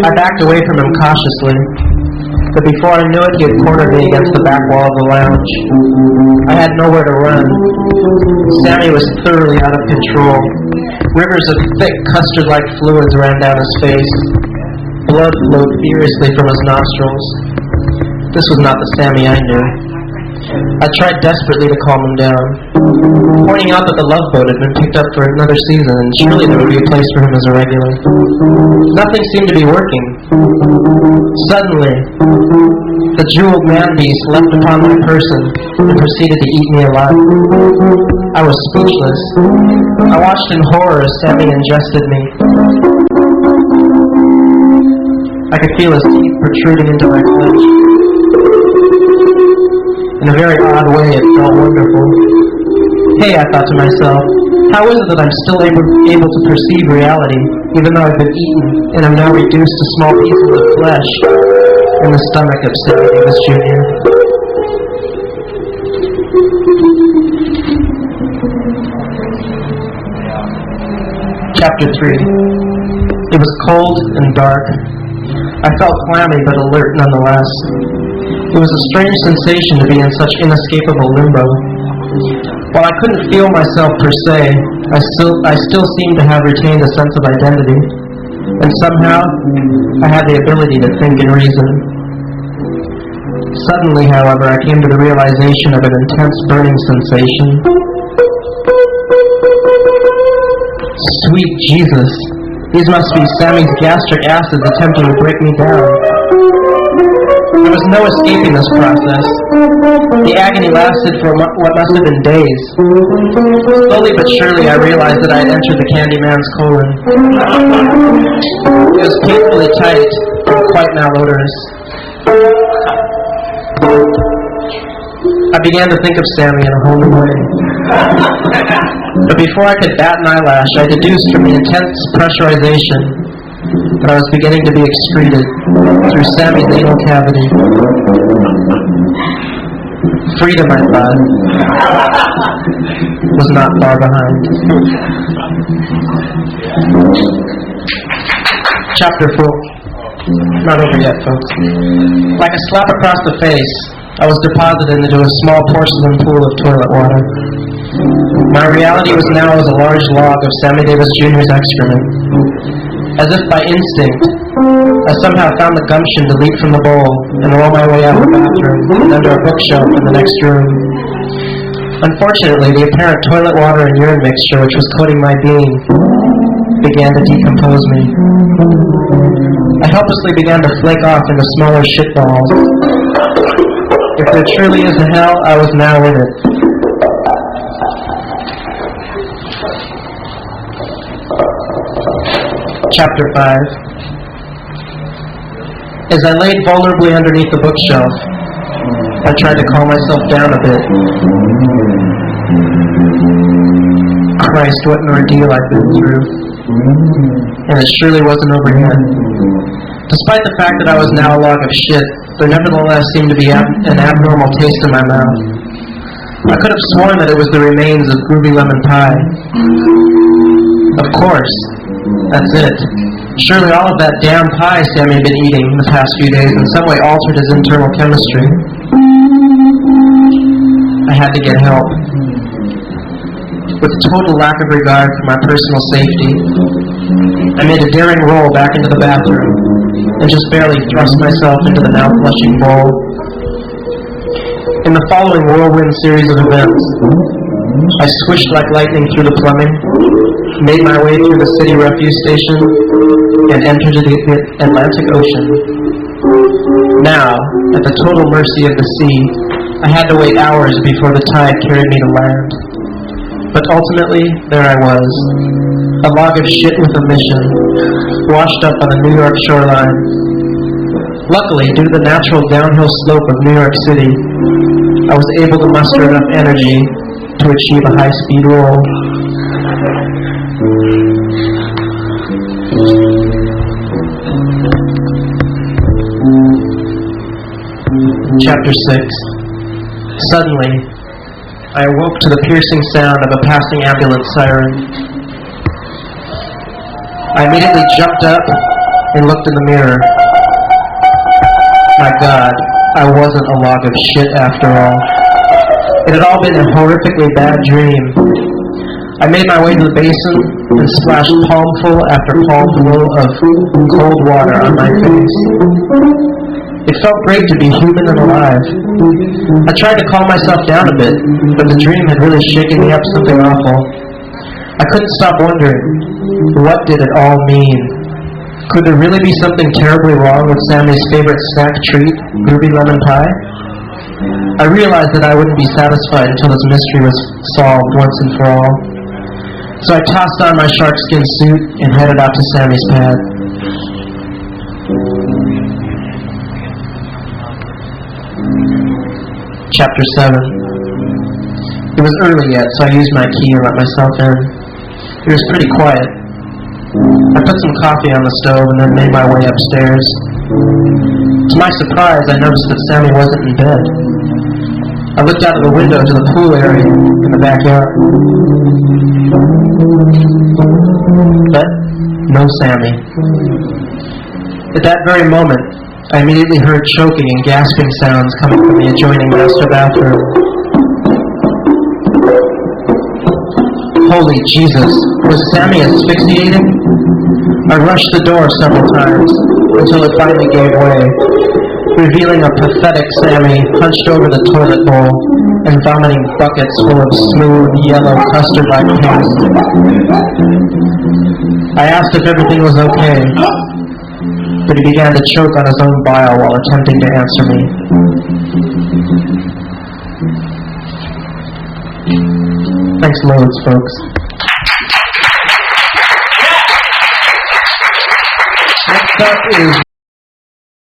I backed away from him cautiously, but before I knew it, he had cornered me against the back wall of the lounge. I had nowhere to run. Sammy was thoroughly out of control. Rivers of thick, custard-like fluids ran down his face. Blood flowed furiously from his nostrils. This was not the Sammy I knew. I tried desperately to calm him down, pointing out that the Love Boat had been picked up for another season, and surely there would be a place for him as a regular. Nothing seemed to be working. Suddenly, the jeweled man-beast leapt upon my person and proceeded to eat me alive. I was speechless. I watched in horror as Sammy ingested me. I could feel his teeth protruding into my flesh. In a very odd way, it felt wonderful. Hey, I thought to myself, how is it that I'm still able to perceive reality, even though I've been eaten, and am now reduced to small pieces of flesh in the stomach of Sammy Davis Jr.? Chapter 3. It was cold and dark. I felt clammy but alert nonetheless. It was a strange sensation to be in such inescapable limbo. While I couldn't feel myself per se, I still seemed to have retained a sense of identity. And somehow, I had the ability to think and reason. Suddenly, however, I came to the realization of an intense burning sensation. Sweet Jesus! These must be Sammy's gastric acids attempting to break me down. There was no escaping this process. The agony lasted for what must have been days. Slowly but surely, I realized that I had entered the Candyman's colon. It was painfully tight and quite malodorous. I began to think of Sammy in a whole new way. But before I could bat an eyelash, I deduced from the intense pressurization that I was beginning to be excreted through Sammy's anal cavity. Freedom, I thought, was not far behind. Chapter 4. Not over yet, folks. Like a slap across the face, I was deposited into a small porcelain pool of toilet water. My reality was now as a large log of Sammy Davis Jr.'s excrement. As if by instinct, I somehow found the gumption to leap from the bowl and roll my way out of the bathroom and under a bookshelf in the next room. Unfortunately, the apparent toilet water and urine mixture which was coating my being began to decompose me. I helplessly began to flake off into smaller shitballs. If there truly is a hell, I was now in it. Chapter 5. As I laid vulnerably underneath the bookshelf, I tried to calm myself down a bit. Christ, what an ordeal I've been through. And it surely wasn't over yet. Despite the fact that I was now a log of shit, there nevertheless seemed to be an abnormal taste in my mouth. I could have sworn that it was the remains of groovy lemon pie. Of course. That's it. Surely all of that damn pie Sammy had been eating the past few days in some way altered his internal chemistry. I had to get help. With total lack of regard for my personal safety, I made a daring roll back into the bathroom and just barely thrust myself into the now flushing bowl. In the following whirlwind series of events, I swished like lightning through the plumbing, made my way through the city refuse station, and entered the Atlantic Ocean. Now, at the total mercy of the sea, I had to wait hours before the tide carried me to land. But ultimately, there I was, a log of shit with a mission, washed up on the New York shoreline. Luckily, due to the natural downhill slope of New York City, I was able to muster enough energy to achieve a high-speed roll. Chapter 6. Suddenly, I awoke to the piercing sound of a passing ambulance siren. I immediately jumped up and looked in the mirror. My God, I wasn't a log of shit after all. It had all been a horrifically bad dream. I made my way to the basin and splashed palmful after palmful of cold water on my face. It felt great to be human and alive. I tried to calm myself down a bit, but the dream had really shaken me up something awful. I couldn't stop wondering, what did it all mean? Could there really be something terribly wrong with Sammy's favorite snack treat, groovy lemon pie? I realized that I wouldn't be satisfied until this mystery was solved once and for all. So I tossed on my sharkskin suit and headed out to Sammy's pad. Chapter 7. It was early yet, so I used my key and let myself in. It was pretty quiet. I put some coffee on the stove and then made my way upstairs. To my surprise, I noticed that Sammy wasn't in bed. I looked out of the window to the pool area in the backyard. But no Sammy. At that very moment, I immediately heard choking and gasping sounds coming from the adjoining master bathroom. Holy Jesus, was Sammy asphyxiating? I rushed the door several times until it finally gave way, revealing a pathetic Sammy hunched over the toilet bowl and vomiting buckets full of smooth, yellow, custard-like paste. I asked if everything was okay, but he began to choke on his own bile while attempting to answer me. Thanks loads, folks. Next up is